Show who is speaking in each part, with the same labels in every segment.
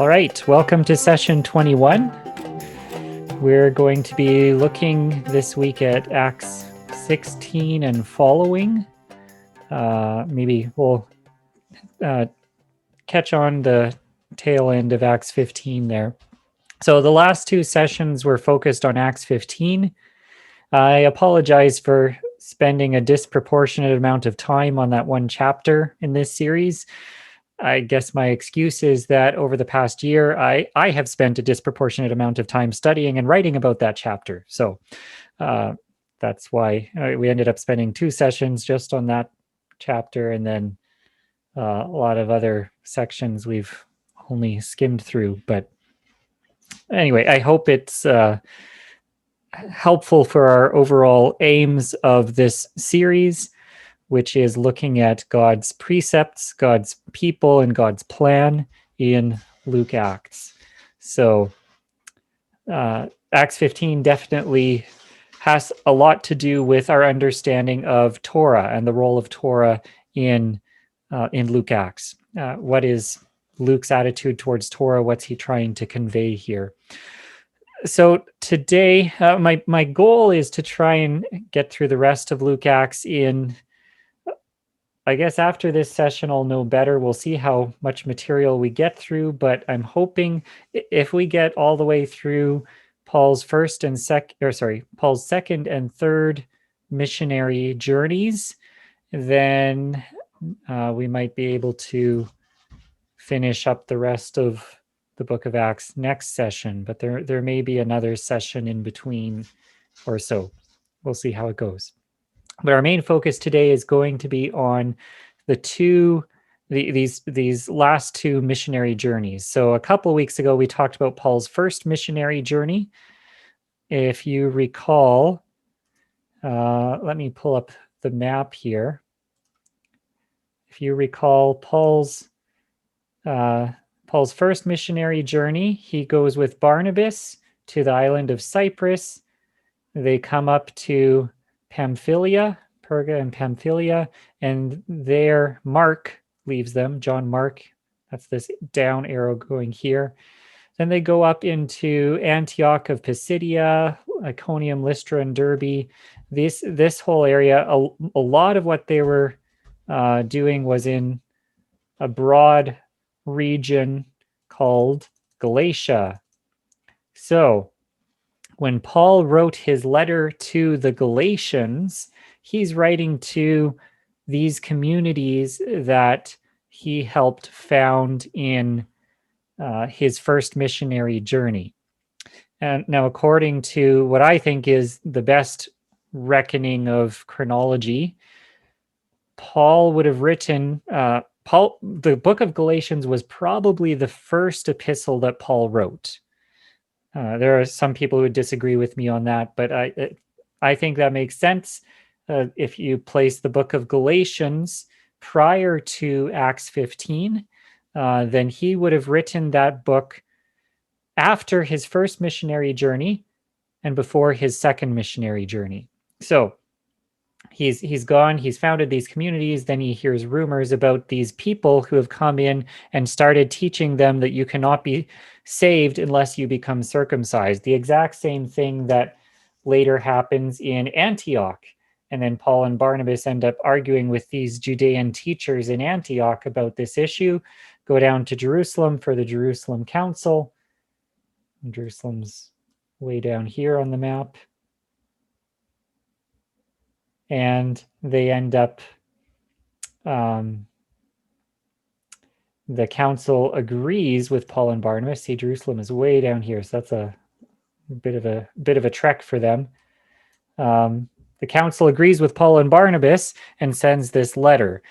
Speaker 1: All right, welcome to session 21. We're going to be looking this week at Acts 16 and following. Maybe we'll catch on the tail end of Acts 15 there. So the last two sessions were focused on Acts 15. I apologize for spending a disproportionate amount of time on that one chapter in this series. I guess my excuse is that over the past year, I have spent a disproportionate amount of time studying and writing about that chapter. So that's why we ended up spending two sessions just on that chapter, and then a lot of other sections we've only skimmed through. But anyway, I hope it's helpful for our overall aims of this series, which is looking at God's precepts, God's people, and God's plan in Luke Acts. So Acts 15 definitely has a lot to do with our understanding of Torah and the role of Torah in Luke Acts. What is Luke's attitude towards Torah? What's he trying to convey here? So today, my goal is to try and get through the rest of Luke Acts in, I guess after this session, I'll know better. We'll see how much material we get through, but I'm hoping if we get all the way through Paul's Paul's second and third missionary journeys, then we might be able to finish up the rest of the book of Acts next session, but there may be another session in between or so. We'll see how it goes. But our main focus today is going to be on these last two missionary journeys. So a couple of weeks ago, we talked about Paul's first missionary journey. If you recall, let me pull up the map here. If you recall Paul's first missionary journey, he goes with Barnabas to the island of Cyprus. They come up to Pamphylia, Perga and Pamphylia, and there Mark leaves them, John Mark. That's this down arrow going here. Then they go up into Antioch of Pisidia, Iconium, Lystra, and Derbe. This whole area, a lot of what they were doing was in a broad region called Galatia. So when Paul wrote his letter to the Galatians, he's writing to these communities that he helped found in his first missionary journey. And now, according to what I think is the best reckoning of chronology, Paul would have written, the book of Galatians was probably the first epistle that Paul wrote. There are some people who would disagree with me on that, but I think that makes sense. If you place the book of Galatians prior to Acts 15, then he would have written that book after his first missionary journey and before his second missionary journey. So he's gone, he's founded these communities, then he hears rumors about these people who have come in and started teaching them that you cannot be saved unless you become circumcised. The exact same thing that later happens in Antioch. And then Paul and Barnabas end up arguing with these Judean teachers in Antioch about this issue, go down to Jerusalem for the Jerusalem Council. And Jerusalem's way down here on the map. And they end up, the council agrees with Paul and Barnabas. See, Jerusalem is way down here, so that's a bit of a trek for them. The council agrees with Paul and Barnabas and sends this letter.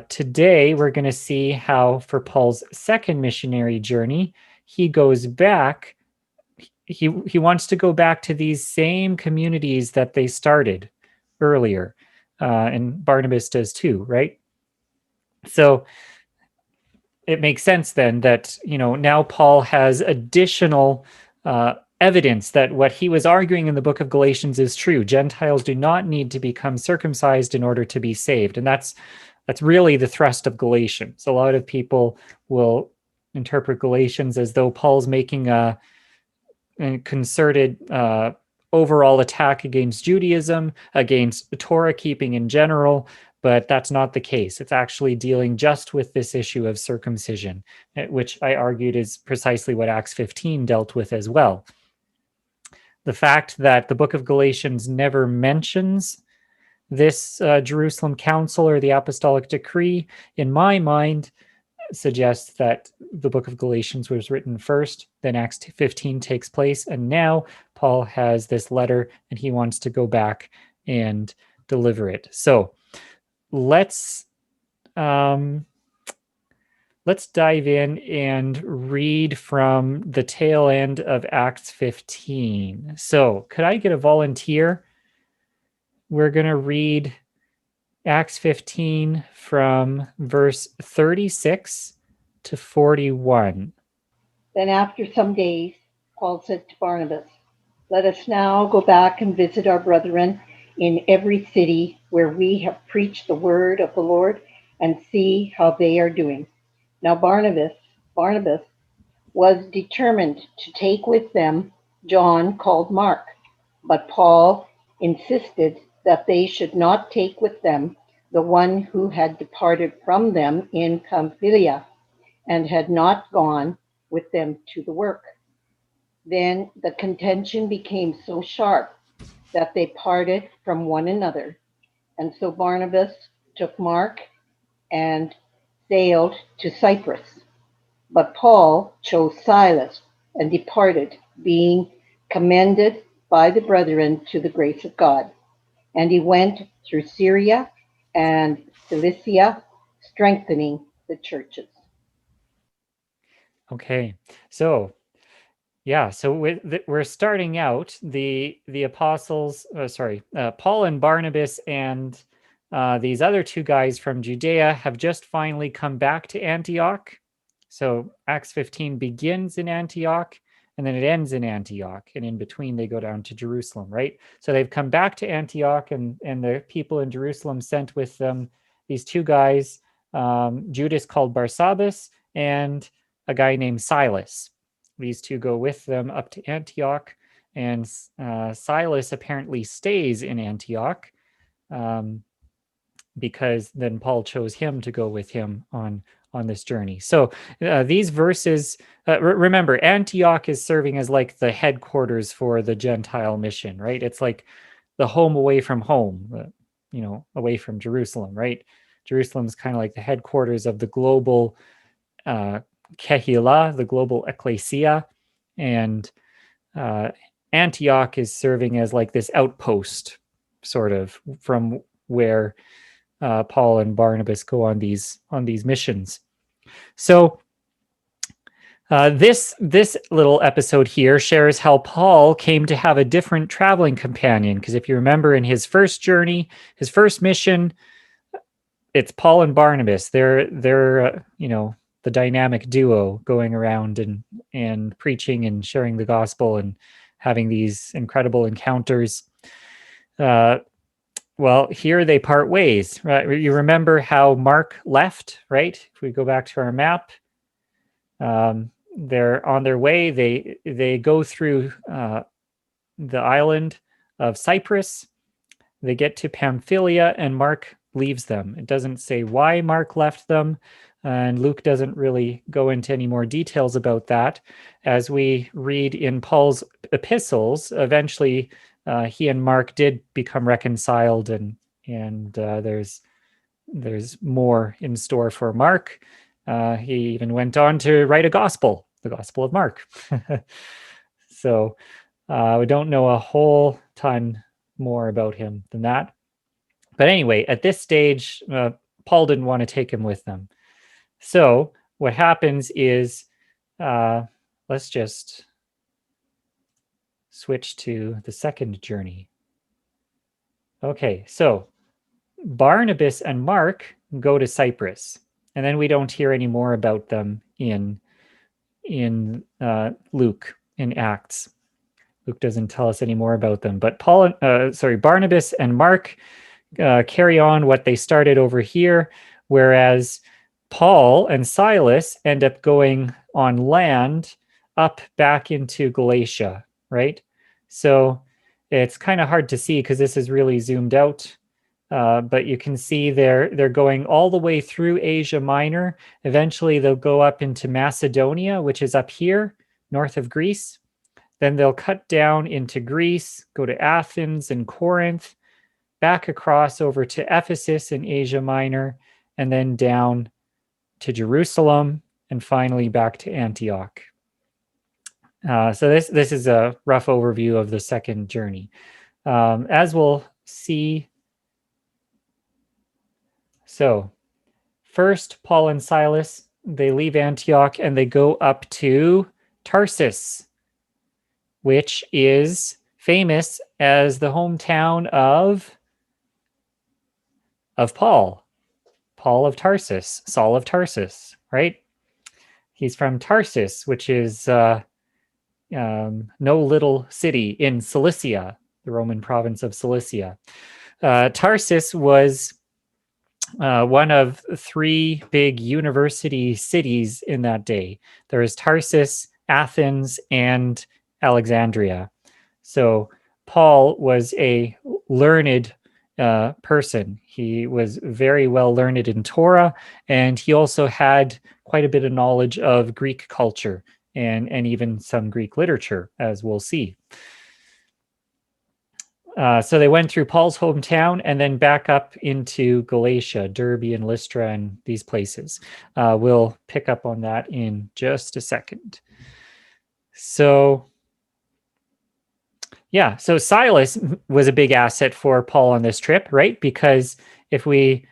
Speaker 1: Today, we're going to see how for Paul's second missionary journey, he goes back. He wants to go back to these same communities that they started earlier, and Barnabas does too, right? So it makes sense then that, now Paul has additional evidence that what he was arguing in the book of Galatians is true. Gentiles do not need to become circumcised in order to be saved. And that's really the thrust of Galatians. A lot of people will interpret Galatians as though Paul's making a concerted overall attack against Judaism, against Torah keeping in general, but that's not the case. It's actually dealing just with this issue of circumcision, which I argued is precisely what Acts 15 dealt with as well. The fact that the book of Galatians never mentions this Jerusalem Council or the Apostolic Decree, in my mind, suggests that the book of Galatians was written first, then Acts 15 takes place, and now Paul has this letter and he wants to go back and deliver it. So let's dive in and read from the tail end of Acts 15. So could I get a volunteer? We're going to read Acts 15 from verse 36 to 41.
Speaker 2: Then after some days, Paul said to Barnabas, "Let us now go back and visit our brethren in every city where we have preached the word of the Lord and see how they are doing." Now Barnabas was determined to take with them John called Mark, but Paul insisted that they should not take with them the one who had departed from them in Pamphylia and had not gone with them to the work. Then the contention became so sharp that they parted from one another. And so Barnabas took Mark and sailed to Cyprus. But Paul chose Silas and departed, being commended by the brethren to the grace of God. And he went through Syria and Cilicia, strengthening the churches.
Speaker 1: Okay, so we're starting out the apostles. Paul and Barnabas and these other two guys from Judea have just finally come back to Antioch. So Acts 15 begins in Antioch and then it ends in Antioch, and in between they go down to Jerusalem, right? So they've come back to Antioch, and the people in Jerusalem sent with them these two guys, Judas called Barsabbas and a guy named Silas. These two go with them up to Antioch, and Silas apparently stays in Antioch because then Paul chose him to go with him on this journey. So these verses, remember, Antioch is serving as like the headquarters for the Gentile mission, right? It's like the home away from home, away from Jerusalem, right? Jerusalem's kind of like the headquarters of the global Kehillah, the global ecclesia, and Antioch is serving as like this outpost, sort of, from where Paul and Barnabas go on these missions. So this little episode here shares how Paul came to have a different traveling companion. Because if you remember, in his first journey, his first mission, it's Paul and Barnabas. They're the dynamic duo going around and preaching and sharing the gospel and having these incredible encounters. Well, here they part ways, right? You remember how Mark left, right? If we go back to our map, they're on their way. They go through the island of Cyprus. They get to Pamphylia, and Mark leaves them. It doesn't say why Mark left them, and Luke doesn't really go into any more details about that. As we read in Paul's epistles, eventually he and Mark did become reconciled, and there's more in store for Mark. He even went on to write the Gospel of Mark. So we don't know a whole ton more about him than that. But anyway, at this stage, Paul didn't want to take him with them. So what happens is, let's just switch to the second journey. Okay, so Barnabas and Mark go to Cyprus, and then we don't hear any more about them in Luke, in Acts. Luke doesn't tell us any more about them, but Barnabas and Mark carry on what they started over here, whereas Paul and Silas end up going on land up back into Galatia, right? So it's kind of hard to see because this is really zoomed out. But you can see they're going all the way through Asia Minor. Eventually, they'll go up into Macedonia, which is up here, north of Greece. Then they'll cut down into Greece, go to Athens and Corinth, back across over to Ephesus in Asia Minor, and then down to Jerusalem, and finally back to Antioch. So this is a rough overview of the second journey. As we'll see, so first, Paul and Silas, they leave Antioch and they go up to Tarsus, which is famous as the hometown of Paul of Tarsus, Saul of Tarsus, right? He's from Tarsus, which is no little city in Cilicia, the Roman province of Cilicia. Tarsus was one of three big university cities in that day. There is Tarsus, Athens, and Alexandria. So Paul was a learned person. He was very well learned in Torah, and he also had quite a bit of knowledge of Greek culture and even some Greek literature, as we'll see. So they went through Paul's hometown and then back up into Galatia, Derbe and Lystra and these places. We'll pick up on that in just a second. So yeah, so Silas was a big asset for Paul on this trip, right? Because if we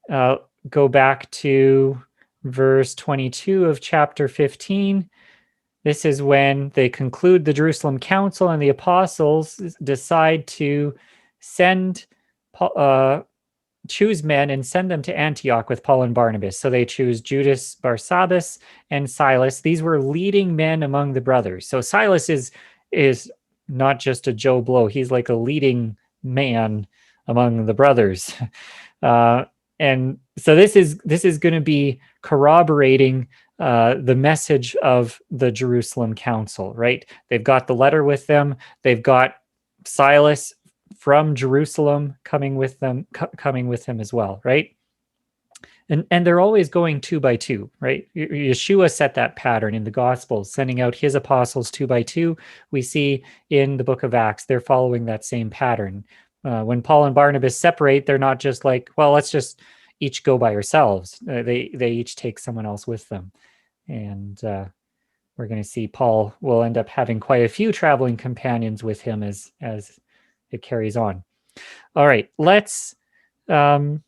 Speaker 1: go back to verse 22 of chapter 15, this is when they conclude the Jerusalem Council and the apostles decide to choose men and send them to Antioch with Paul and Barnabas. So they choose Judas Barsabbas and Silas. These were leading men among the brothers. So Silas is not just a Joe Blow. He's like a leading man among the brothers. And so this is going to be corroborating the message of the Jerusalem Council, right? They've got the letter with them. They've got Silas from Jerusalem coming with them as well, right? And they're always going 2 by 2, right? Yeshua set that pattern in the Gospels, sending out his apostles 2 by 2. We see in the book of Acts, they're following that same pattern. When Paul and Barnabas separate, they're not just like, well, let's just each go by ourselves. They each take someone else with them. And we're going to see Paul will end up having quite a few traveling companions with him as it carries on. All right, let's jump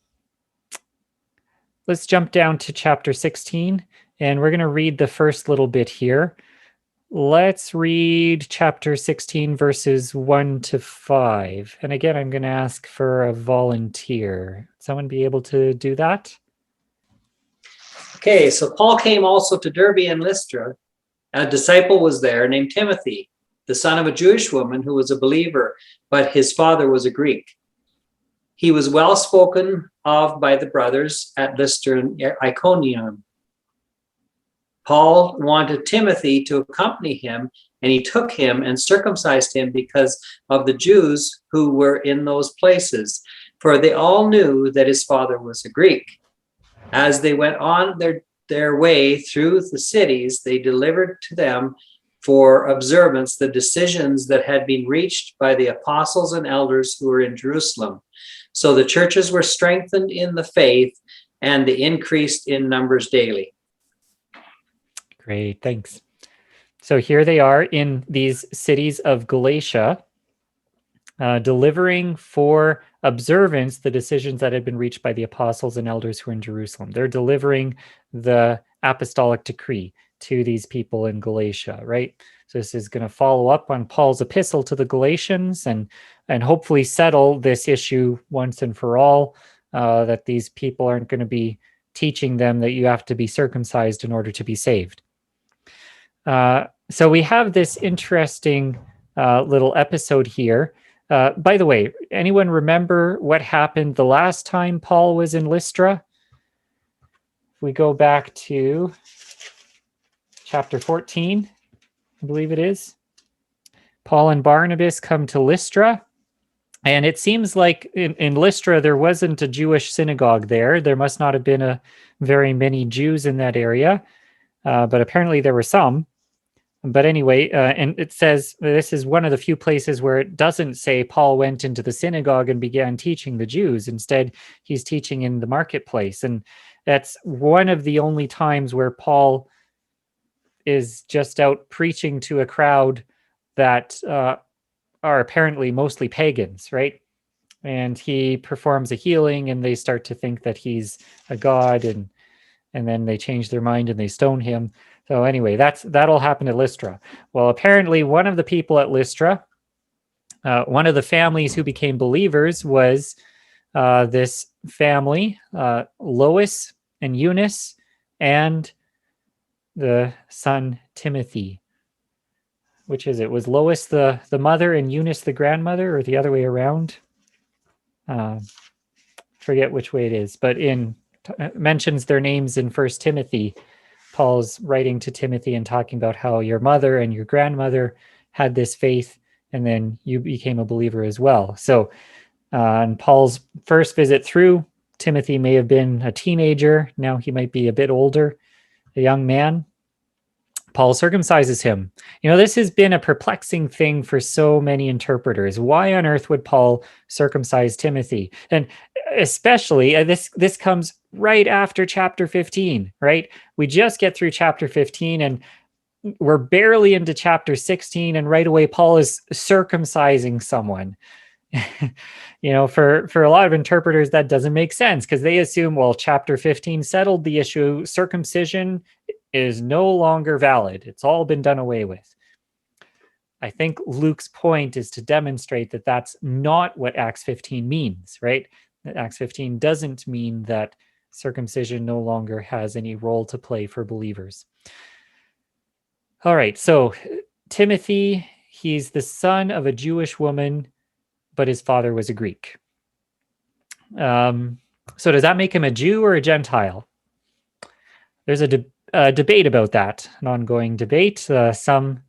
Speaker 1: down to chapter 16, and we're going to read the first little bit here. Let's read chapter 16, verses 1 to 5. And again, I'm going to ask for a volunteer. Someone be able to do that?
Speaker 3: Okay, so Paul came also to Derbe and Lystra. A disciple was there named Timothy, the son of a Jewish woman who was a believer, but his father was a Greek. He was well spoken of by the brothers at Lystra and Iconium. Paul wanted Timothy to accompany him, and he took him and circumcised him because of the Jews who were in those places, for they all knew that his father was a Greek. As they went on their way through the cities, they delivered to them for observance the decisions that had been reached by the apostles and elders who were in Jerusalem. So the churches were strengthened in the faith, and they increased in numbers daily.
Speaker 1: Great, thanks. So here they are in these cities of Galatia, delivering for observance the decisions that had been reached by the apostles and elders who were in Jerusalem. They're delivering the apostolic decree to these people in Galatia, right? So this is going to follow up on Paul's epistle to the Galatians and hopefully settle this issue once and for all, that these people aren't going to be teaching them that you have to be circumcised in order to be saved. So we have this interesting little episode here. By the way, anyone remember what happened the last time Paul was in Lystra? If we go back to chapter 14, I believe it is. Paul and Barnabas come to Lystra. And it seems like in Lystra, there wasn't a Jewish synagogue there. There must not have been very many Jews in that area, but apparently there were some. But anyway, and it says this is one of the few places where it doesn't say Paul went into the synagogue and began teaching the Jews. Instead, he's teaching in the marketplace. And that's one of the only times where Paul is just out preaching to a crowd that are apparently mostly pagans, right? And he performs a healing and they start to think that he's a god, and then they change their mind and they stone him. So anyway, that'll happen at Lystra. Well, apparently one of the people at Lystra, one of the families who became believers was this family, Lois and Eunice, and the son Timothy. Which is it? Was Lois the mother and Eunice the grandmother, or the other way around? Forget which way it is, but mentions their names in First Timothy. Paul's writing to Timothy and talking about how your mother and your grandmother had this faith, and then you became a believer as well. So on Paul's first visit through, Timothy may have been a teenager. Now he might be a bit older, a young man. Paul circumcises him. This has been a perplexing thing for so many interpreters. Why on earth would Paul circumcise Timothy? And especially, this comes right after chapter 15, right? We just get through chapter 15 and we're barely into chapter 16, and right away Paul is circumcising someone. For a lot of interpreters, that doesn't make sense because they assume, well, chapter 15 settled the issue. Circumcision is no longer valid. It's all been done away with. I think Luke's point is to demonstrate that that's not what Acts 15 means, right? That Acts 15 doesn't mean that circumcision no longer has any role to play for believers. All right, so Timothy, he's the son of a Jewish woman, but his father was a Greek. So does that make him a Jew or a Gentile? There's a debate about that, an ongoing debate. Some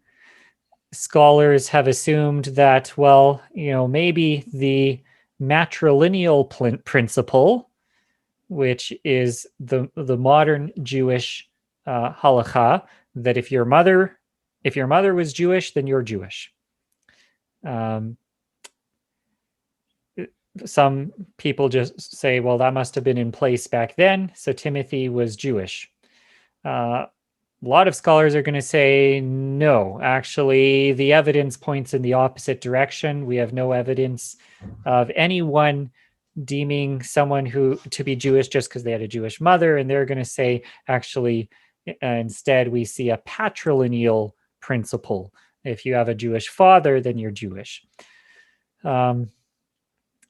Speaker 1: scholars have assumed that, well, maybe the matrilineal principle, which is the modern Jewish halakha, that if your mother was Jewish, then you're Jewish. Some people just say, well, that must have been in place back then, so Timothy was Jewish. A lot of scholars are going to say, no, actually, the evidence points in the opposite direction. We have no evidence of anyone deeming someone to be Jewish just because they had a Jewish mother, and they're going to say, actually, instead, we see a patrilineal principle. If you have a Jewish father, then you're Jewish.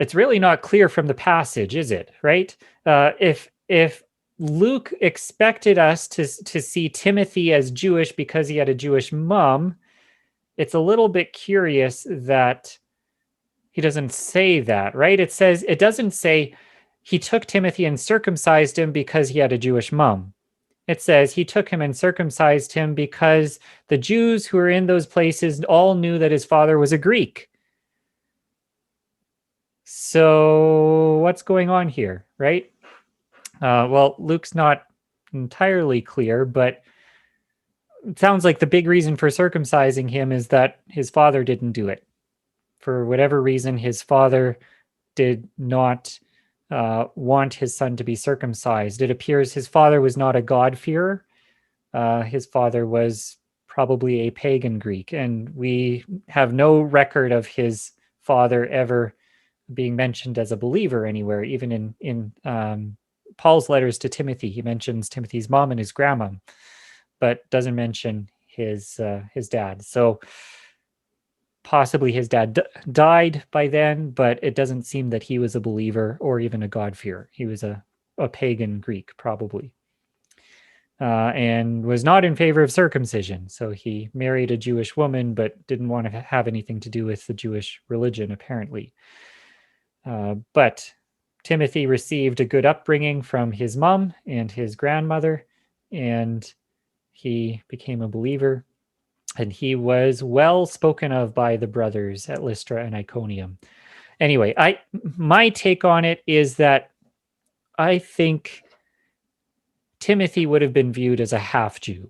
Speaker 1: It's really not clear from the passage, is it? Right? If Luke expected us to see Timothy as Jewish because he had a Jewish mom, it's a little bit curious that he doesn't say that, right? It doesn't say he took Timothy and circumcised him because he had a Jewish mom. It says he took him and circumcised him because the Jews who were in those places all knew that his father was a Greek. So what's going on here, right? Well, Luke's not entirely clear, but it sounds like the big reason for circumcising him is that his father didn't do it. For whatever reason, his father did not want his son to be circumcised. It appears his father was not a God-fearer. His father was probably a pagan Greek, and we have no record of his father ever being mentioned as a believer anywhere. Even in Paul's letters to Timothy, he mentions Timothy's mom and his grandma, but doesn't mention his dad. So possibly his dad died by then, but it doesn't seem that he was a believer or even a God-fearer. He was a pagan Greek, probably, and was not in favor of circumcision. So he married a Jewish woman, but didn't want to have anything to do with the Jewish religion, apparently. But Timothy received a good upbringing from his mom and his grandmother, and he became a believer, and he was well spoken of by the brothers at Lystra and Iconium. Anyway, my take on it is that I think Timothy would have been viewed as a half Jew,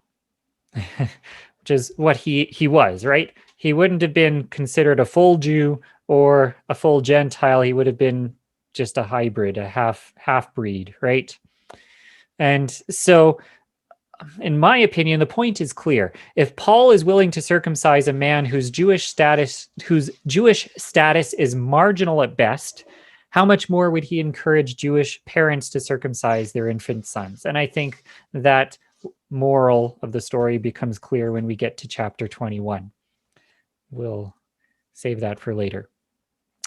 Speaker 1: which is what he was, right? He wouldn't have been considered a full Jew or a full Gentile. He would have been just a hybrid, a half breed, right? And so, in my opinion, the point is clear. If Paul is willing to circumcise a man whose Jewish status is marginal at best, how much more would he encourage Jewish parents to circumcise their infant sons? And I think that moral of the story becomes clear when we get to chapter 21. We'll save that for later.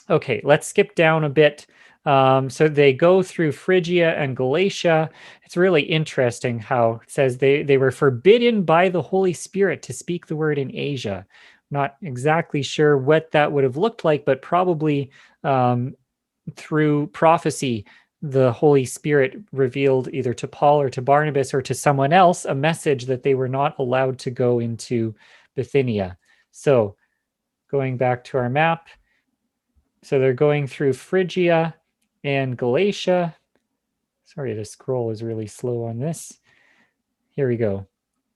Speaker 1: Okay, let's skip down a bit. So they go through Phrygia and Galatia. It's really interesting how it says they were forbidden by the Holy Spirit to speak the word in Asia. Not exactly sure what that would have looked like, but probably through prophecy, the Holy Spirit revealed either to Paul or to Barnabas or to someone else a message that they were not allowed to go into Bithynia. So going back to our map, so they're going through Phrygia and Galatia. Sorry, the scroll is really slow on this. Here we go.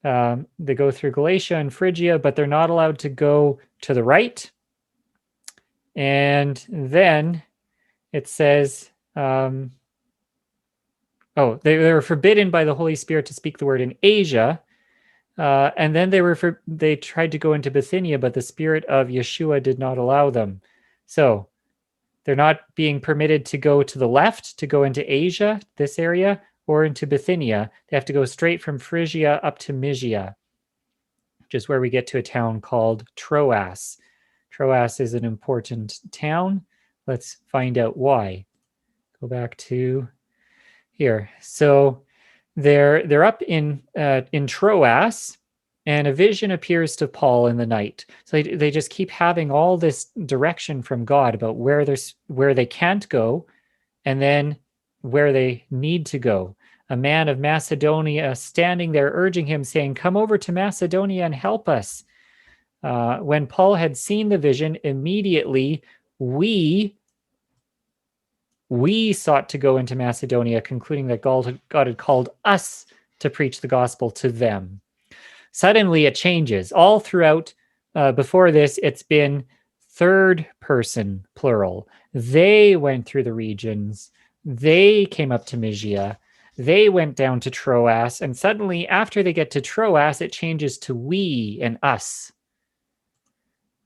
Speaker 1: They go through Galatia and Phrygia, but they're not allowed to go to the right. And then it says, they were forbidden by the Holy Spirit to speak the word in Asia. And then they tried to go into Bithynia, but the Spirit of Yeshua did not allow them. So they're not being permitted to go to the left, to go into Asia, this area, or into Bithynia. They have to go straight from Phrygia up to Mysia, which is where we get to a town called Troas. Troas is an important town. Let's find out why. Go back to here. So they're up in Troas, and a vision appears to Paul in the night. So they just keep having all this direction from God about where they can't go, and then where they need to go. A man of Macedonia standing there urging him, saying, "Come over to Macedonia and help us." When Paul had seen the vision, immediately we sought to go into Macedonia, concluding that God had called us to preach the gospel to them. Suddenly it changes. All throughout, before this, it's been third person plural. They went through the regions. They came up to Mysia. They went down to Troas. And suddenly, after they get to Troas, it changes to we and us.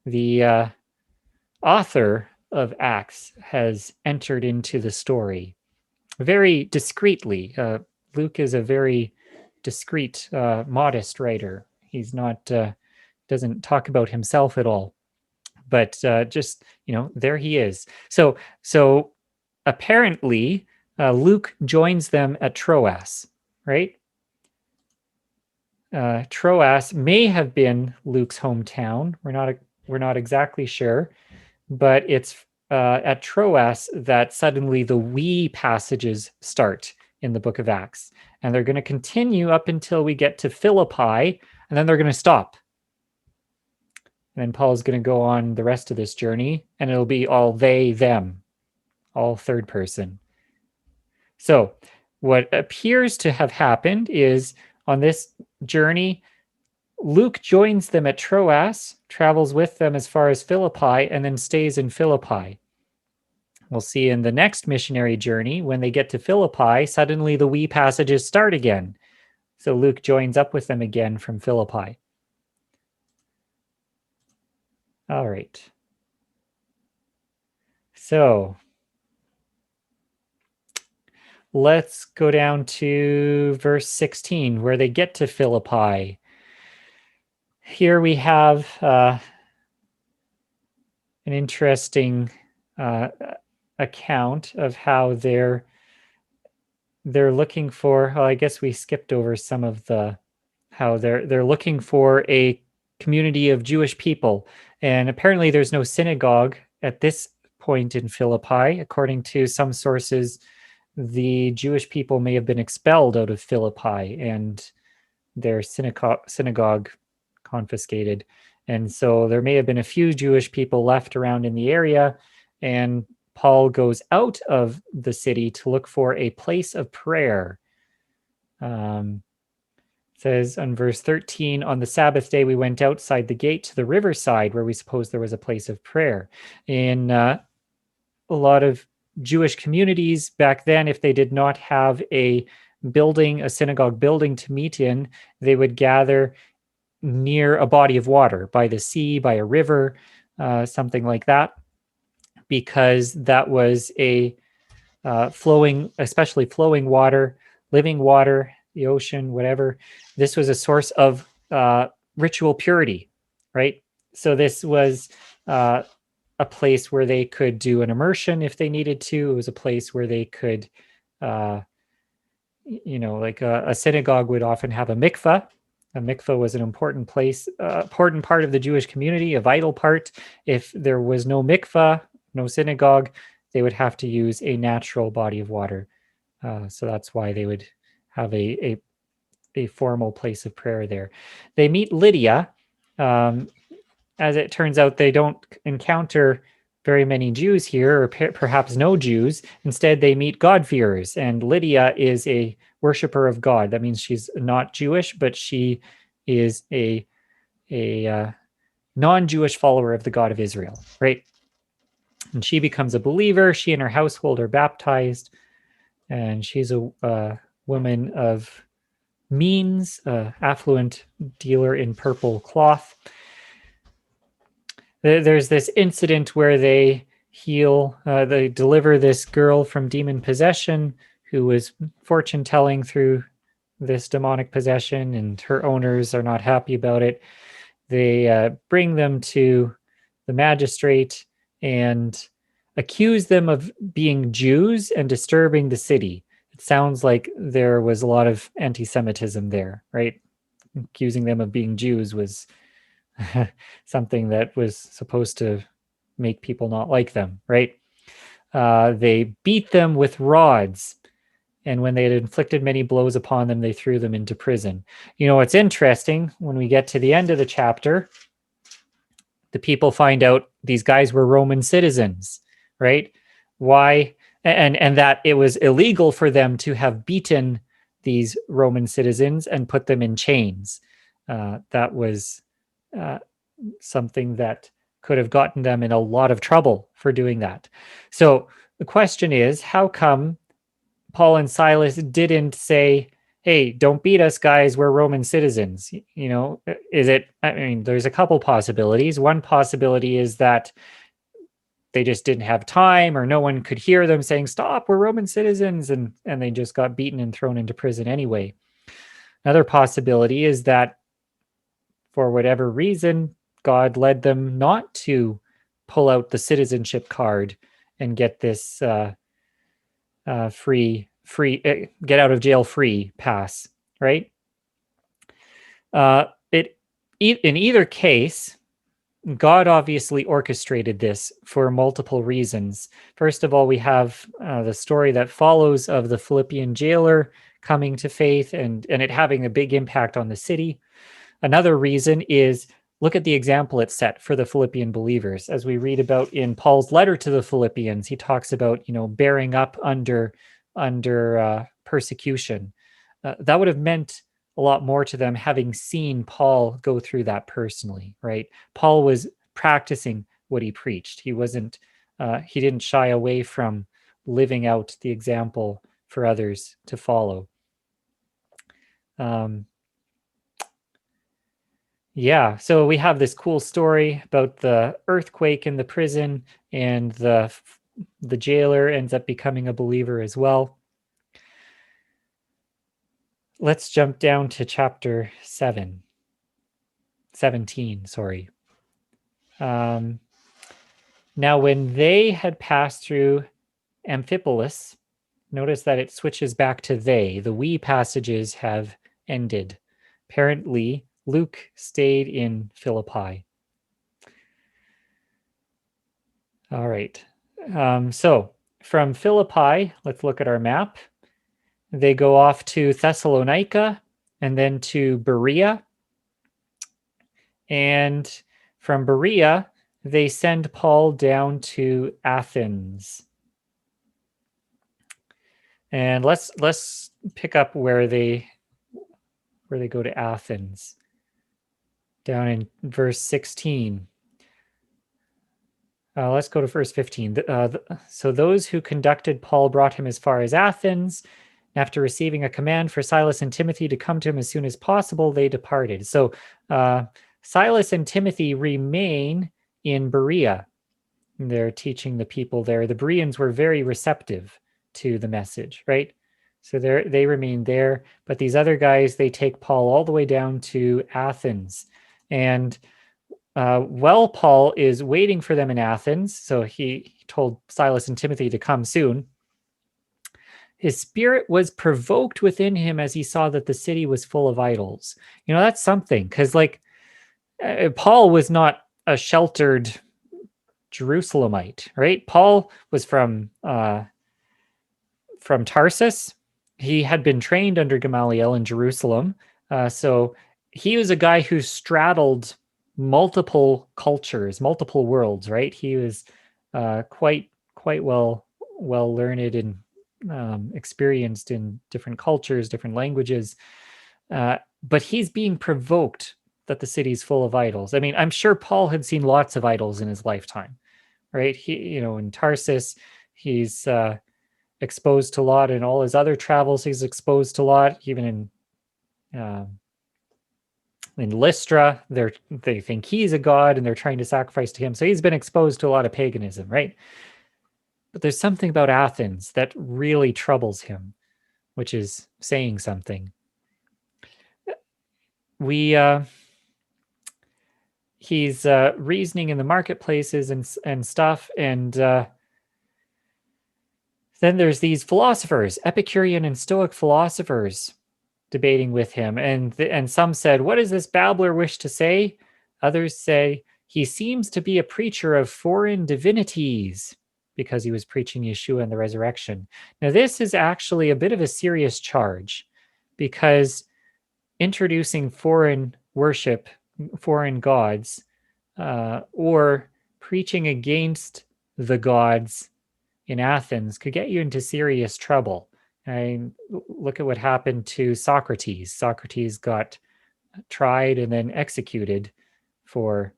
Speaker 1: The author of Acts has entered into the story very discreetly. Luke is a very discreet, modest writer. He's not, doesn't talk about himself at all, but just, there he is. So apparently Luke joins them at Troas, right? Troas may have been Luke's hometown. We're not exactly sure, but it's at Troas that suddenly the we passages start in the book of Acts. And they're going to continue up until we get to Philippi, and then they're going to stop. And then Paul's going to go on the rest of this journey, and it'll be all they, them, all third person. So what appears to have happened is on this journey, Luke joins them at Troas, travels with them as far as Philippi, and then stays in Philippi. We'll see in the next missionary journey, when they get to Philippi, suddenly the we passages start again. So Luke joins up with them again from Philippi. All right. So let's go down to verse 16, where they get to Philippi. Here we have an interesting account of how they're looking for. Well, I guess we skipped over some of how they're looking for a community of Jewish people, and apparently there's no synagogue at this point in Philippi. According to some sources, the Jewish people may have been expelled out of Philippi, and their synagogue confiscated. And so there may have been a few Jewish people left around in the area, and Paul goes out of the city to look for a place of prayer. Says on verse 13, on the Sabbath day, we went outside the gate to the riverside where we supposed there was a place of prayer. In a lot of Jewish communities back then, if they did not have a building, a synagogue building to meet in, they would gather near a body of water, by the sea, by a river, something like that, because that was a flowing, especially flowing water, living water, the ocean, whatever. This was a source of ritual purity, right? So this was a place where they could do an immersion if they needed to. It was a place where they could, like a synagogue would often have a mikveh. A mikveh was an important place, important part of the Jewish community, a vital part. If there was no mikveh, no synagogue, they would have to use a natural body of water. So that's why they would have a formal place of prayer there. They meet Lydia. As it turns out, they don't encounter very many Jews here, or perhaps no Jews. Instead, they meet God-fearers, and Lydia is a worshiper of God. That means she's not Jewish, but she is a non-Jewish follower of the God of Israel, right? And she becomes a believer. She and her household are baptized, and she's a woman of means, affluent dealer in purple cloth. There's this incident where they they deliver this girl from demon possession who was fortune telling through this demonic possession, and her owners are not happy about it. They bring them to the magistrate and accuse them of being Jews and disturbing the city. It sounds like there was a lot of anti-Semitism there, right? Accusing them of being Jews was something that was supposed to make people not like them, right? They beat them with rods, and when they had inflicted many blows upon them, they threw them into prison. You know, what's interesting, when we get to the end of the chapter, the people find out these guys were Roman citizens, right? Why? And that it was illegal for them to have beaten these Roman citizens and put them in chains. That was something that could have gotten them in a lot of trouble for doing that. So the question is, how come Paul and Silas didn't say, hey, don't beat us, guys, we're Roman citizens? You know, there's a couple possibilities. One possibility is that they just didn't have time, or no one could hear them saying, stop, we're Roman citizens, and they just got beaten and thrown into prison anyway. Another possibility is that for whatever reason, God led them not to pull out the citizenship card and get this get out of jail free pass, right? In either case, God obviously orchestrated this for multiple reasons. First of all, we have the story that follows of the Philippian jailer coming to faith and it having a big impact on the city. Another reason is, look at the example it set for the Philippian believers. As we read about in Paul's letter to the Philippians, he talks about, bearing up under persecution. That would have meant a lot more to them having seen Paul go through that personally, right? Paul was practicing what he preached. He didn't shy away from living out the example for others to follow. Yeah, so we have this cool story about the earthquake in the prison, and the jailer ends up becoming a believer as well. Let's jump down to chapter 17, sorry. Now, when they had passed through Amphipolis, notice that it switches back to they. The we passages have ended. Apparently, Luke stayed in Philippi. All right. So from Philippi, let's look at our map. They go off to Thessalonica, and then to Berea. And from Berea, they send Paul down to Athens. And let's pick up where they go to Athens, down in verse 16. Let's go to verse 15. So those who conducted Paul brought him as far as Athens. After receiving a command for Silas and Timothy to come to him as soon as possible, they departed. So Silas and Timothy remain in Berea. They're teaching the people there. The Bereans were very receptive to the message, right? So they remain there. But these other guys, they take Paul all the way down to Athens. And while Paul is waiting for them in Athens, so he told Silas and Timothy to come soon, his spirit was provoked within him as he saw that the city was full of idols. You know, that's something, because Paul was not a sheltered Jerusalemite, right? Paul was from Tarsus. He had been trained under Gamaliel in Jerusalem. So he was a guy who straddled multiple cultures, multiple worlds, right? He was quite well learned and experienced in different cultures, different languages. But he's being provoked that the city's full of idols. I mean, I'm sure Paul had seen lots of idols in his lifetime, right? He, in Tarsus, he's exposed to a lot. In all his other travels, he's exposed to a lot. Even in Lystra, they think he's a god and they're trying to sacrifice to him. So he's been exposed to a lot of paganism, right? But there's something about Athens that really troubles him, which is saying something. He's reasoning in the marketplaces and stuff, and then there's these philosophers, Epicurean and Stoic philosophers, debating with him, and some said, "What does this babbler wish to say?" Others say, "He seems to be a preacher of foreign divinities," because he was preaching Yeshua and the resurrection. Now, this is actually a bit of a serious charge, because introducing foreign worship, foreign gods, or preaching against the gods in Athens could get you into serious trouble. Look at what happened to Socrates. Socrates got tried and then executed for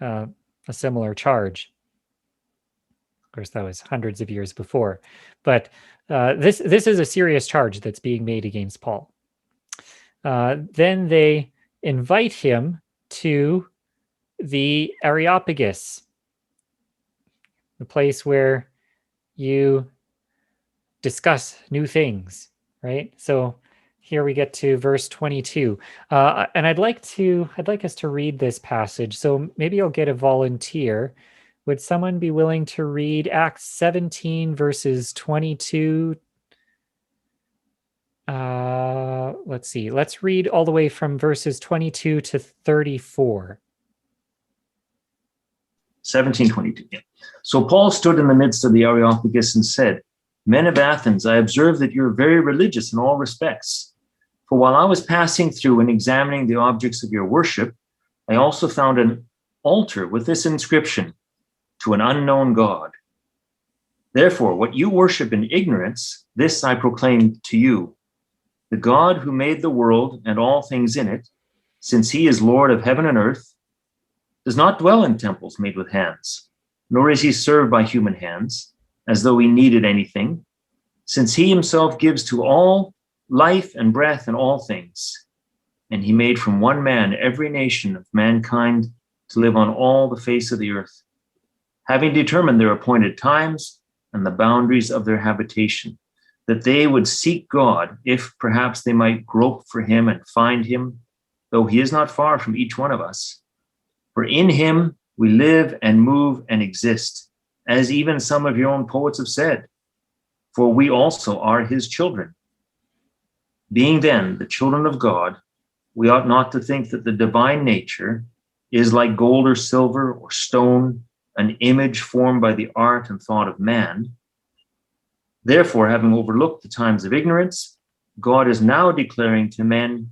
Speaker 1: a similar charge. Of course, that was hundreds of years before. But this is a serious charge that's being made against Paul. Then they invite him to the Areopagus, the place where you discuss new things, right? So here we get to verse 22. And I'd like us to read this passage. So maybe I'll get a volunteer. Would someone be willing to read Acts 17, verses 22? Let's see. Let's read all the way from verses 22 to 34.
Speaker 4: 17:22. Yeah. So Paul stood in the midst of the Areopagus and said, "Men of Athens, I observe that you're very religious in all respects. For while I was passing through and examining the objects of your worship, I also found an altar with this inscription, 'To an unknown God.' Therefore, what you worship in ignorance, this I proclaim to you. The God who made the world and all things in it, since he is Lord of heaven and earth, does not dwell in temples made with hands, nor is he served by human hands, as though he needed anything, since he himself gives to all life and breath and all things. And he made from one man every nation of mankind to live on all the face of the earth, having determined their appointed times and the boundaries of their habitation, that they would seek God, if perhaps they might grope for him and find him, though he is not far from each one of us. For in him we live and move and exist, as even some of your own poets have said, for we also are his children. Being then the children of God, we ought not to think that the divine nature is like gold or silver or stone, an image formed by the art and thought of man. Therefore, having overlooked the times of ignorance, God is now declaring to men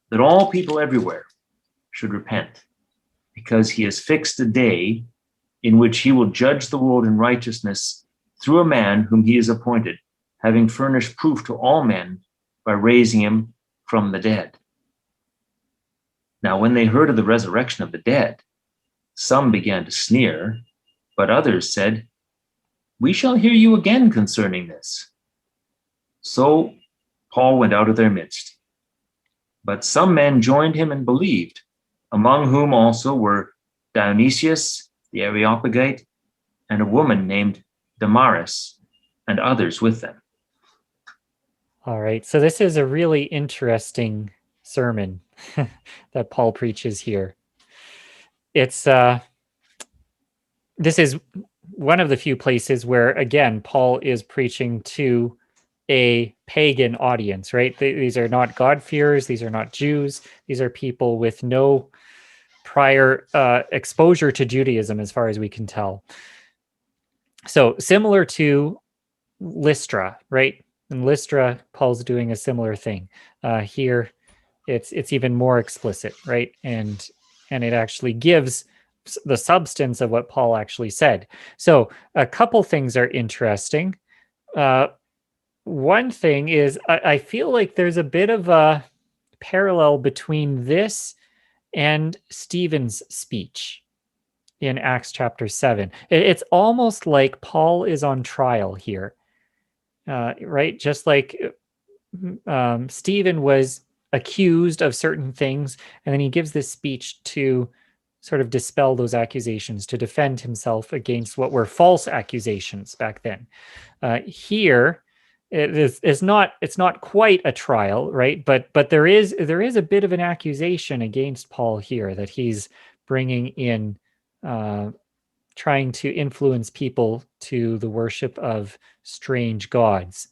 Speaker 4: that all people everywhere should repent, because he has fixed a day in which he will judge the world in righteousness through a man whom he has appointed, having furnished proof to all men by raising him from the dead. Now, when they heard of the resurrection of the dead, some began to sneer, but others said, "We shall hear you again concerning this." So Paul went out of their midst. But some men joined him and believed, among whom also were Dionysius the Areopagite, and a woman named Damaris, and others with them.
Speaker 1: All right. So this is a really interesting sermon that Paul preaches here. It's this is one of the few places where, again, Paul is preaching to a pagan audience, right? These are not God-fearers. These are not Jews. These are people with no prior exposure to Judaism, as far as we can tell. So similar to Lystra, right? In Lystra, Paul's doing a similar thing. Here, it's even more explicit, right? And it actually gives the substance of what Paul actually said. So a couple things are interesting. One thing is I feel like there's a bit of a parallel between this and Stephen's speech in Acts chapter 7. It's almost like Paul is on trial here, right? Just like Stephen was accused of certain things, and then he gives this speech to sort of dispel those accusations, to defend himself against what were false accusations back then. Here, it's not quite a trial, right? But there is a bit of an accusation against Paul here that he's bringing in, trying to influence people to the worship of strange gods.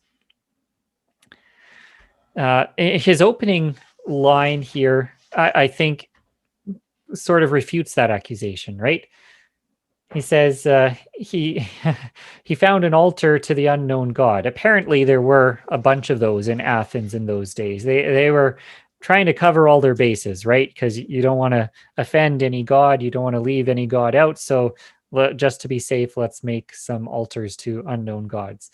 Speaker 1: His opening line here, I think, sort of refutes that accusation, right? He says he he found an altar to the unknown God. Apparently, there were a bunch of those in Athens in those days. They were trying to cover all their bases, right? Because you don't want to offend any god, you don't want to leave any god out. So just to be safe, let's make some altars to unknown gods.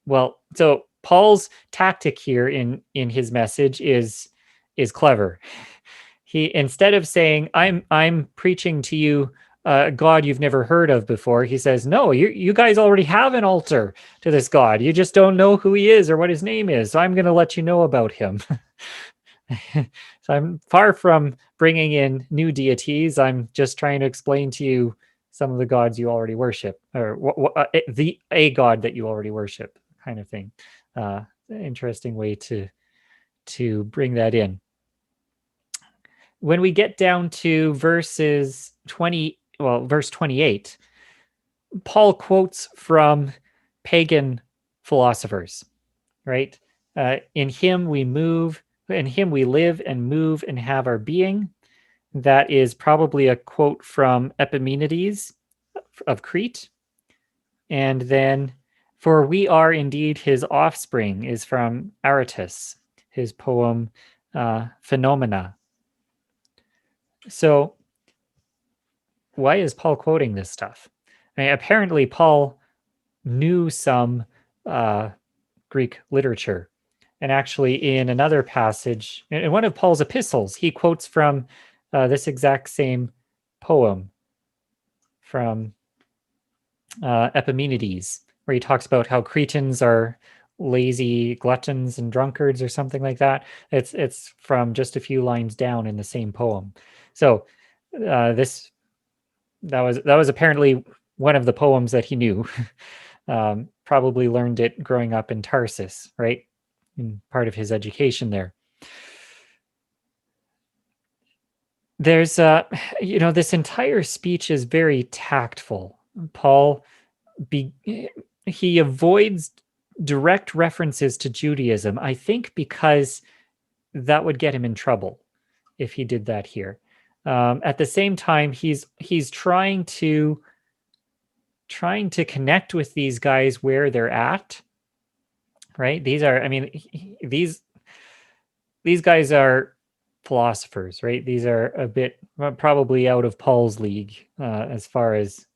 Speaker 1: Well, so Paul's tactic here in his message is clever. He, instead of saying I'm preaching to you God you've never heard of before, he says, no, you guys already have an altar to this God. You just don't know who he is or what his name is. So I'm going to let you know about him. So I'm far from bringing in new deities. I'm just trying to explain to you some of the gods you already worship, or a God that you already worship, kind of thing. Interesting way to bring that in. When we get down to verse 28, Paul quotes from pagan philosophers, right? In him we move, in him we live and move and have our being. That is probably a quote from Epimenides of Crete. And then, for we are indeed his offspring, is from Aratus, his poem Phenomena. So why is Paul quoting this stuff? I mean, apparently Paul knew some Greek literature. And actually in another passage, in one of Paul's epistles, he quotes from this exact same poem from Epimenides, where he talks about how Cretans are lazy gluttons and drunkards or something like that. It's from just a few lines down in the same poem. So that was apparently one of the poems that he knew. Probably learned it growing up in Tarsus, right? In part of his education there. There's this entire speech is very tactful. Paul he avoids direct references to Judaism, I think, because that would get him in trouble if he did that here. At the same time, he's trying to connect with these guys where they're at, right? These guys are philosophers, right? These are a bit probably out of Paul's league as far as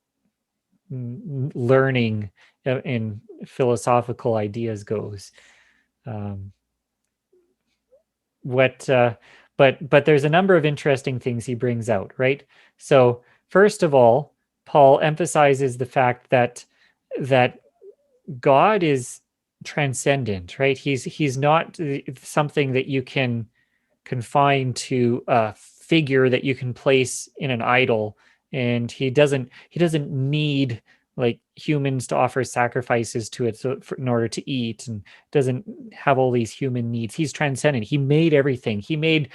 Speaker 1: learning in philosophical ideas goes. But there's a number of interesting things he brings out, right? So first of all, Paul emphasizes the fact that God is transcendent, right? He's not something that you can confine to a figure that you can place in an idol, and he doesn't need like humans to offer sacrifices to it in order to eat, and doesn't have all these human needs. He's transcendent. He made everything. He made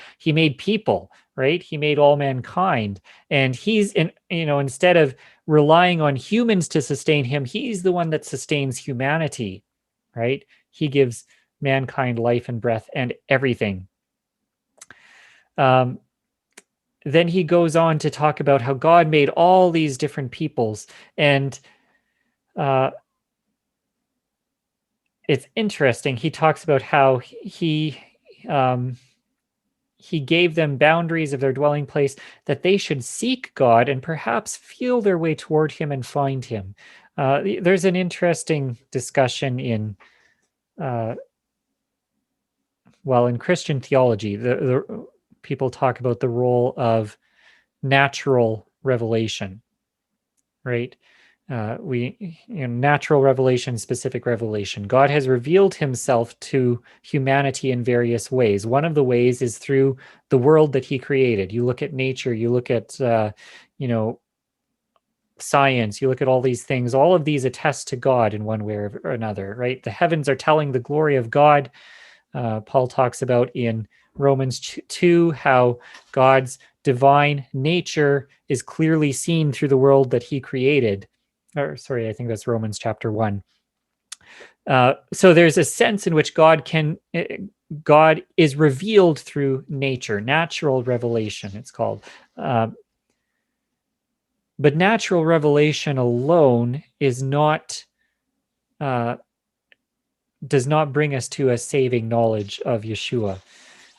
Speaker 1: people, right? He made all mankind, and he's in, instead of relying on humans to sustain him, he's the one that sustains humanity, right? He gives mankind life and breath and everything. Then he goes on to talk about how God made all these different peoples, and it's interesting. He talks about how he gave them boundaries of their dwelling place, that they should seek God and perhaps feel their way toward him and find him. There's an interesting discussion in Christian theology. The people talk about the role of natural revelation, right? Natural revelation, specific revelation. God has revealed himself to humanity in various ways. One of the ways is through the world that he created. You look at nature, you look at, science, you look at all these things. All of these attest to God in one way or another, right? The heavens are telling the glory of God. Paul talks about in Romans 2 how God's divine nature is clearly seen through the world that he created. I think that's Romans chapter 1. So there's a sense in which God is revealed through nature, natural revelation, it's called. But natural revelation alone is not does not bring us to a saving knowledge of Yeshua.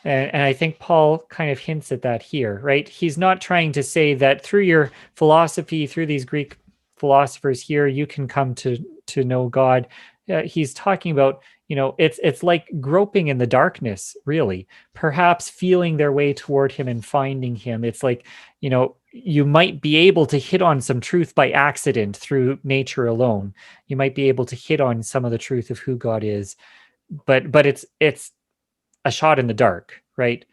Speaker 1: And I think Paul kind of hints at that here, right? He's not trying to say that through your philosophy, through these Greek philosophers here, you can come to know God. He's talking about, it's like groping in the darkness, really, perhaps feeling their way toward him and finding him. It's like, you might be able to hit on some truth by accident through nature alone. You might be able to hit on some of the truth of who God is, but it's a shot in the dark, right?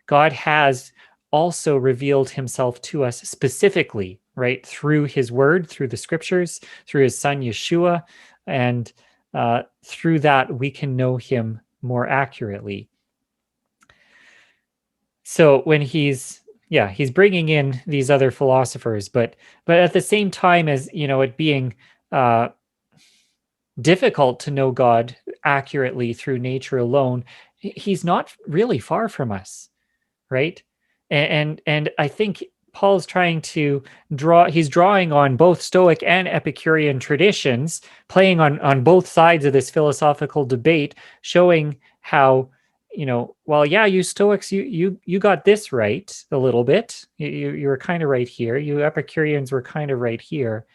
Speaker 1: God has also revealed himself to us specifically, right? Through his word, through the scriptures, through his son, Yeshua, and through that we can know him more accurately. So when he's bringing in these other philosophers, but at the same time as, it being difficult to know God accurately through nature alone, he's not really far from us, right? And I think Paul's trying to he's drawing on both Stoic and Epicurean traditions, playing on both sides of this philosophical debate, showing how, you Stoics, you got this right a little bit. You were kind of right here. You Epicureans were kind of right here.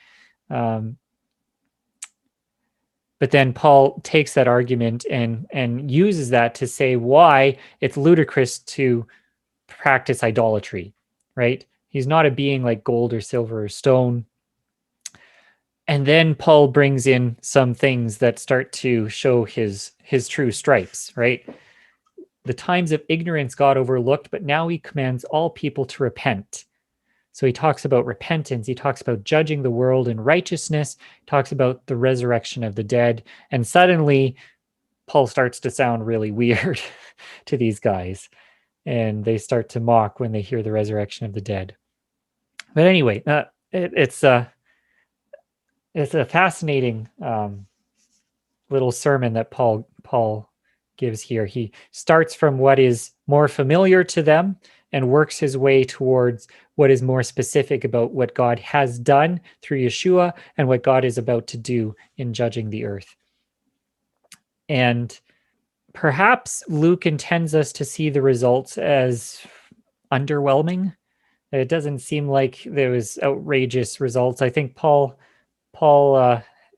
Speaker 1: But then Paul takes that argument and uses that to say why it's ludicrous to practice idolatry, right? He's not a being like gold or silver or stone. And then Paul brings in some things that start to show his true stripes, right? The times of ignorance God overlooked, but now he commands all people to repent. So he talks about repentance. He talks about judging the world in righteousness. He talks about the resurrection of the dead. And suddenly, Paul starts to sound really weird to these guys. And they start to mock when they hear the resurrection of the dead. But anyway, it's a fascinating little sermon that Paul gives here. He starts from what is more familiar to them and works his way towards what is more specific about what God has done through Yeshua and what God is about to do in judging the earth. And perhaps Luke intends us to see the results as underwhelming. It doesn't seem like there was outrageous results. I think Paul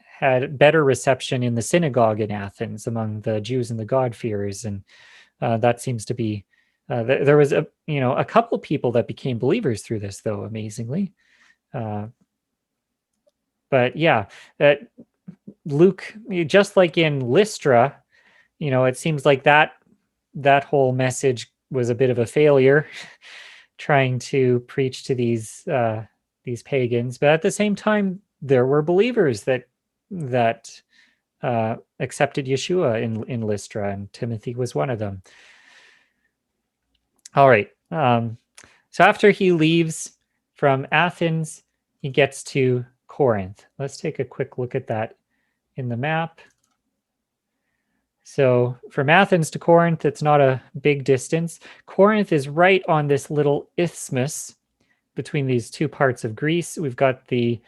Speaker 1: had better reception in the synagogue in Athens among the Jews and the God-fearers, and that seems to be. There was a couple people that became believers through this, though, amazingly. But yeah, Luke, just like in Lystra, it seems like that whole message was a bit of a failure, trying to preach to these pagans. But at the same time, there were believers that accepted Yeshua in Lystra, and Timothy was one of them. All right. So after he leaves from Athens, he gets to Corinth. Let's take a quick look at that in the map. So from Athens to Corinth, it's not a big distance. Corinth is right on this little isthmus between these two parts of Greece. We've got the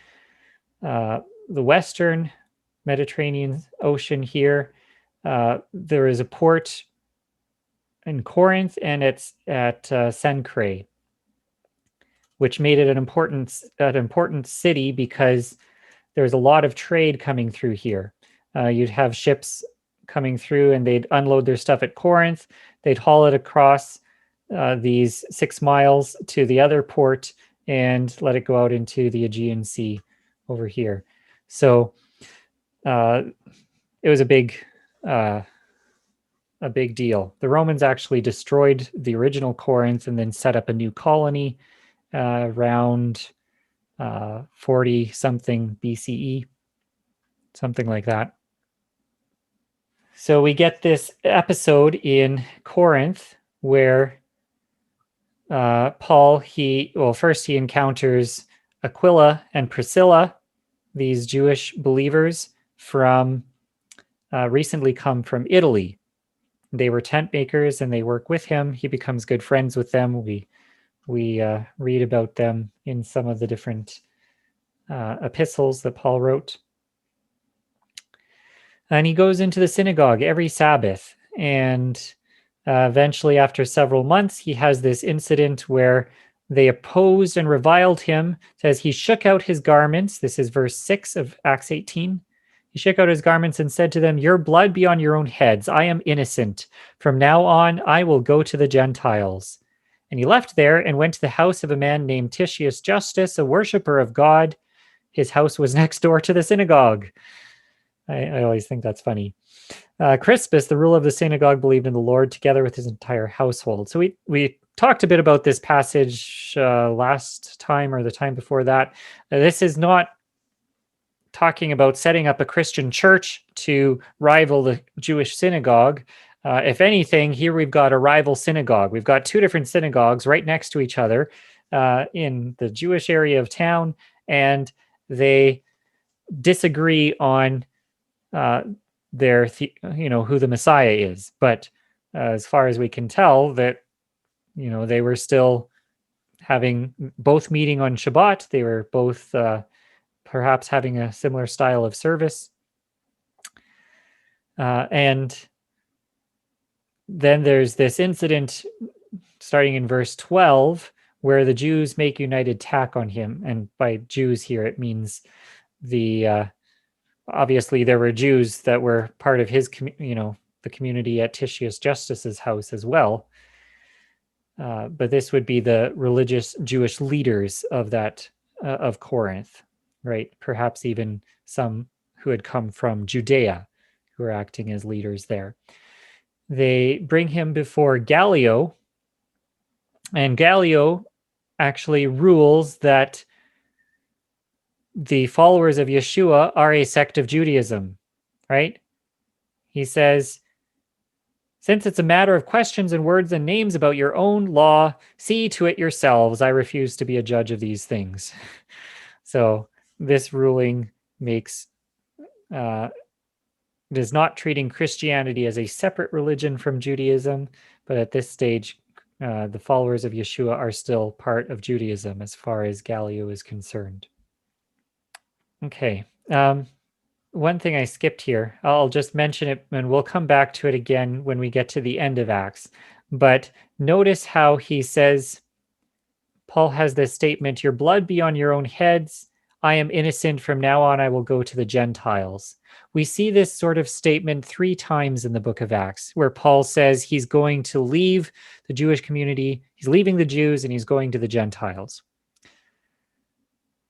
Speaker 1: western Mediterranean Ocean here. There is a port in Corinth, and it's at Cenchreae, which made it an important city because there's a lot of trade coming through here. You'd have ships coming through, and they'd unload their stuff at Corinth. They'd haul it across these 6 miles to the other port and let it go out into the Aegean Sea over here. So it was a big deal. The Romans actually destroyed the original Corinth and then set up a new colony around 40 something BCE, something like that. So we get this episode in Corinth where Paul, first he encounters Aquila and Priscilla, these Jewish believers from recently come from Italy. They were tent makers, and they work with him. He becomes good friends with them. We read about them in some of the different epistles that Paul wrote. And he goes into the synagogue every Sabbath. And eventually, after several months, he has this incident where they opposed and reviled him. It says he shook out his garments. This is verse 6 of Acts 18. He shook out his garments and said to them, "Your blood be on your own heads. I am innocent. From now on, I will go to the Gentiles." And he left there and went to the house of a man named Titius Justus, a worshiper of God. His house was next door to the synagogue. I always think that's funny. Crispus, the ruler of the synagogue, believed in the Lord together with his entire household. So we talked a bit about this passage last time or the time before that. This is not talking about setting up a Christian church to rival the Jewish synagogue. If anything, here we've got a rival synagogue. We've got 2 different synagogues right next to each other in the Jewish area of town, and they disagree on who the Messiah is. But as far as we can tell, that they were still having both meeting on Shabbat. They were both perhaps having a similar style of service. And then there's this incident starting in verse 12 where the Jews make united attack on him. And by Jews here, it means obviously there were Jews that were part of his, the community at Titius Justus's house as well. But this would be the religious Jewish leaders of Corinth, right? Perhaps even some who had come from Judea who were acting as leaders there. They bring him before Gallio, and Gallio actually rules that the followers of Yeshua are a sect of Judaism, right? He says, "Since it's a matter of questions and words and names about your own law, see to it yourselves. I refuse to be a judge of these things." So this ruling is not treating Christianity as a separate religion from Judaism, but at this stage, the followers of Yeshua are still part of Judaism as far as Gallio is concerned. Okay. One thing I skipped here, I'll just mention it and we'll come back to it again when we get to the end of Acts. But notice how he says Paul has this statement, your blood be on your own heads. I am innocent. From now on, I will go to the Gentiles. We see this sort of statement 3 times in the book of Acts, where Paul says he's going to leave the Jewish community, he's leaving the Jews, and he's going to the Gentiles.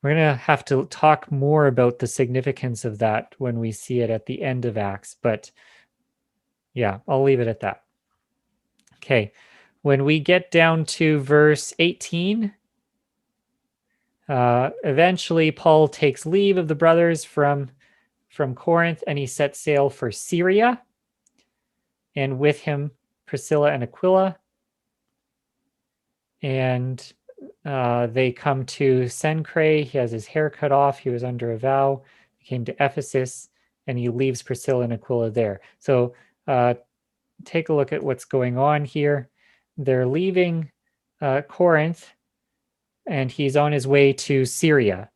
Speaker 1: We're going to have to talk more about the significance of that when we see it at the end of Acts, but yeah, I'll leave it at that. Okay, when we get down to verse 18, eventually Paul takes leave of the brothers from Corinth, and he sets sail for Syria, and with him Priscilla and Aquila, and they come to Cenchreae. He has his hair cut off. He was under a vow. He came to Ephesus, and he leaves Priscilla and Aquila there. So take a look at what's going on here. They're leaving Corinth, and he's on his way to Syria.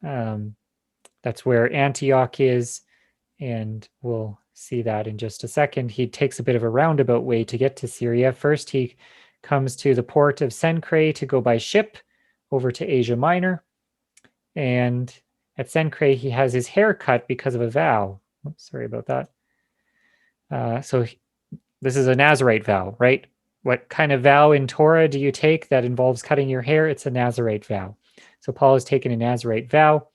Speaker 1: That's where Antioch is, and we'll see that in just a second. He takes a bit of a roundabout way to get to Syria. First, he comes to the port of Cenchreae to go by ship over to Asia Minor. And at Cenchreae, he has his hair cut because of a vow. Oops, sorry about that. So this is a Nazirite vow, right? What kind of vow in Torah do you take that involves cutting your hair? It's a Nazirite vow. So Paul has taken a Nazirite vow,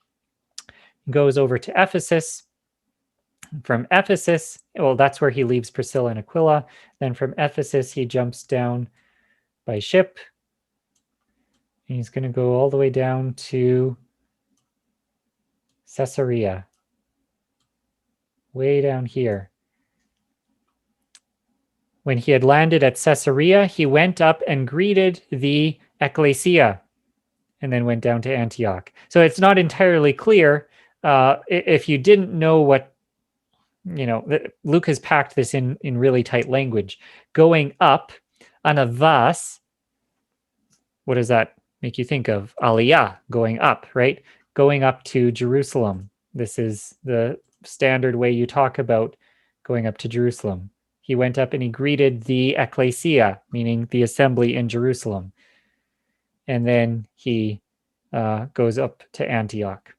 Speaker 1: goes over to Ephesus. From Ephesus, well, that's where he leaves Priscilla and Aquila. Then from Ephesus, he jumps down by ship. And he's going to go all the way down to Caesarea, way down here. When he had landed at Caesarea, he went up and greeted the ecclesia, and then went down to Antioch. So it's not entirely clear. If you didn't know what, Luke has packed this in really tight language. Going up, anavas, what does that make you think of? Aliyah, going up, right? Going up to Jerusalem. This is the standard way you talk about going up to Jerusalem. He went up and he greeted the ecclesia, meaning the assembly in Jerusalem. And then he goes up to Antioch.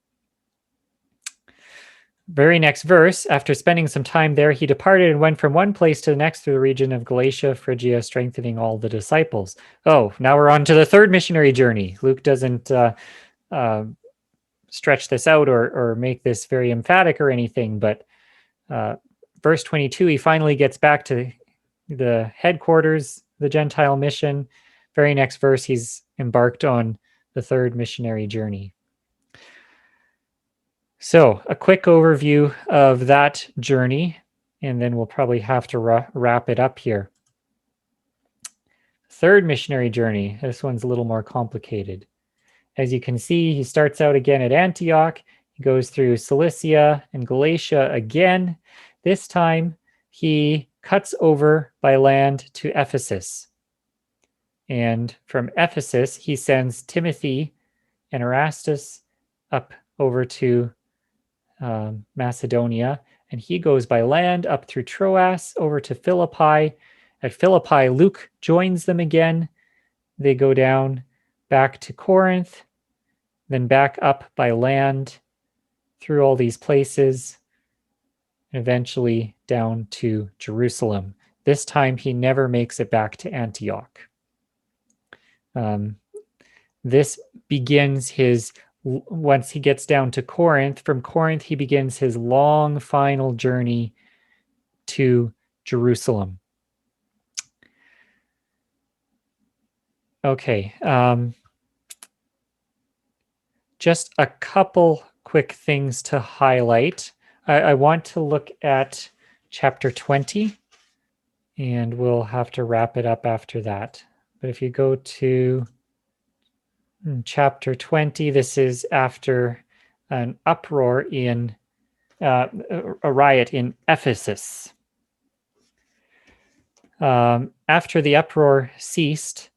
Speaker 1: Very next verse, after spending some time there, he departed and went from one place to the next through the region of Galatia, Phrygia, strengthening all the disciples. Oh, now we're on to the third missionary journey. Luke doesn't stretch this out or make this very emphatic or anything, but verse 22, he finally gets back to the headquarters, the Gentile mission. Very next verse, he's embarked on the third missionary journey. So a quick overview of that journey, and then we'll probably have to wrap it up here. Third missionary journey. This one's a little more complicated. As you can see, he starts out again at Antioch. He goes through Cilicia and Galatia again. This time, he cuts over by land to Ephesus. And from Ephesus, he sends Timothy and Erastus up over to Macedonia, and he goes by land up through Troas over to Philippi. At Philippi, Luke joins them again. They go down back to Corinth, then back up by land through all these places, and eventually down to Jerusalem. This time he never makes it back to Antioch. This begins his, once he gets down to Corinth, from Corinth he begins his long final journey to Jerusalem. Okay, just a couple quick things to highlight. I want to look at chapter 20, and we'll have to wrap it up after that. But if you go to chapter 20, this is after an uproar in a riot in Ephesus. After the uproar ceased,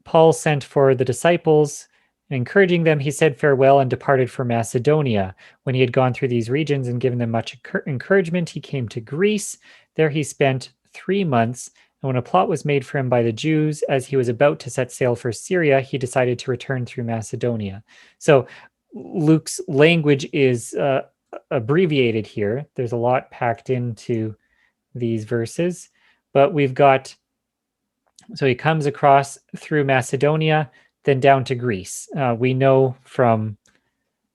Speaker 1: Paul sent for the disciples, and encouraging them, he said farewell and departed for Macedonia. When he had gone through these regions and given them much encouragement, he came to Greece. There he spent 3 months, when a plot was made for him by the Jews as he was about to set sail for Syria, he decided to return through Macedonia. So Luke's language is abbreviated here. There's a lot packed into these verses, but we've got, so he comes across through Macedonia, then down to Greece. We know from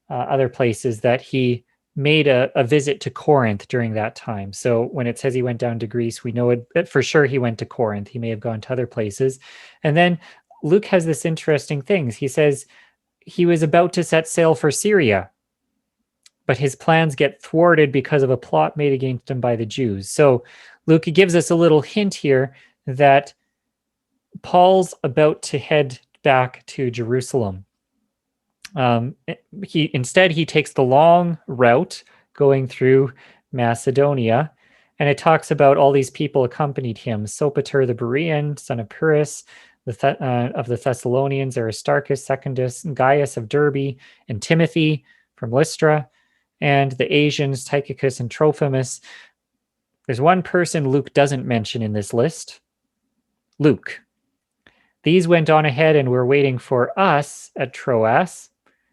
Speaker 1: other places that he made a visit to Corinth during that time. So when it says he went down to Greece, we know it for sure he went to Corinth. He may have gone to other places. And then Luke has this interesting thing. He says he was about to set sail for Syria, but his plans get thwarted because of a plot made against him by the Jews. So Luke gives us a little hint here that Paul's about to head back to Jerusalem. He takes the long route going through Macedonia, and it talks about all these people accompanied him: Sopater the Berean, son of Pyrrhus, of the Thessalonians, Aristarchus, Secundus, Gaius of Derbe, and Timothy from Lystra, and the Asians, Tychicus and Trophimus. There's one person Luke doesn't mention in this list: Luke. These went on ahead and were waiting for us at Troas.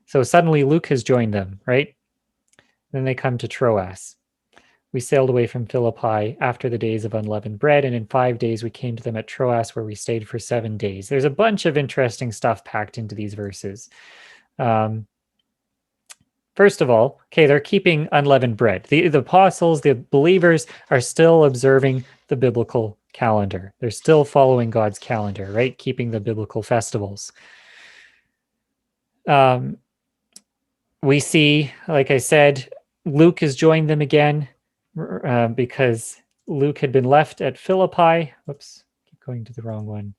Speaker 1: So suddenly Luke has joined them, right? Then they come to Troas. We sailed away from Philippi after the days of unleavened bread, and in 5 days we came to them at Troas, where we stayed for 7 days. There's a bunch of interesting stuff packed into these verses. First of all, okay, they're keeping unleavened bread. The apostles, the believers, are still observing the biblical calendar. They're still following God's calendar, right? Keeping the biblical festivals. We see, like I said, Luke has joined them again because Luke had been left at Philippi. Whoops, keep going to the wrong one.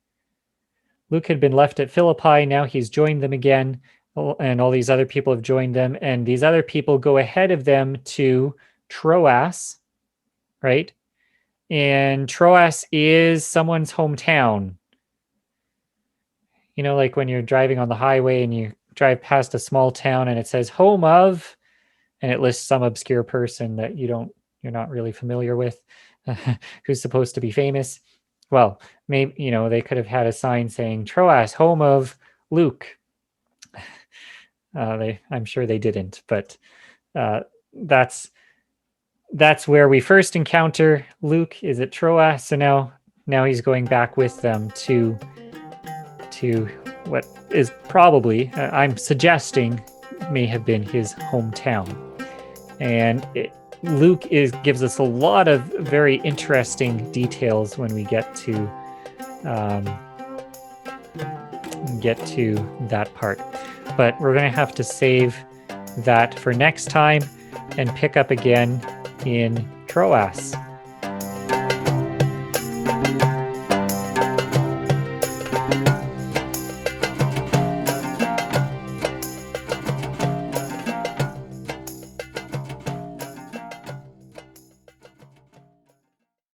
Speaker 1: Luke had been left at Philippi. Now he's joined them again, and all these other people have joined them. And these other people go ahead of them to Troas, right? And Troas is someone's hometown. You know, like when you're driving on the highway and you drive past a small town and it says home of, and it lists some obscure person that you're not really familiar with, who's supposed to be famous. Well, maybe, they could have had a sign saying Troas, home of Luke. I'm sure they didn't, but that's where we first encounter Luke, is at Troas. So now he's going back with them to what is probably, I'm suggesting, may have been his hometown. And Luke gives us a lot of very interesting details when we get to that part. But we're going to have to save that for next time and pick up again in Troas.